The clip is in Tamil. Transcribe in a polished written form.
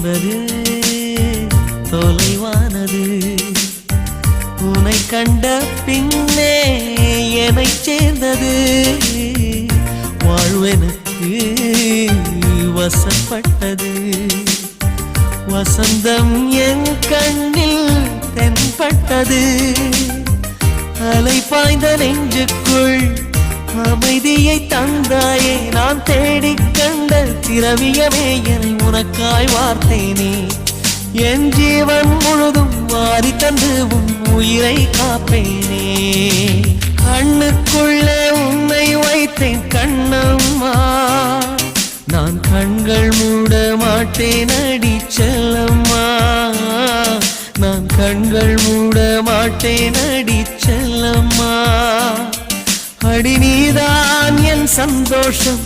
என்பது தொலைவானது. உன்னை கண்ட பின்னே என்னை சேர்ந்தது. வாழ்வெனக்கு வசப்பட்டது. வசந்தம் என் கண்ணில் தென்பட்டது. அலை பாய்ந்த நெஞ்சுக்குள் அமைதியை தந்தாயே. நான் தேடிக் கண்ட திரவியமே என்னை உனக்காய் வார்த்தேனே. என் ஜீவன் முழுதும் வாரி தந்து உன் உயிரை காப்பேனே. கண்ணுக்குள்ளே உன்னை வைத்தேன் கண்ணம்மா. நான் கண்கள் மூட மாட்டேன் அடி செல்லம்மா. நான் கண்கள் மூட மாட்டேன் அடி செல்லம்மா. அடி நீதான் என் சந்தோஷம்.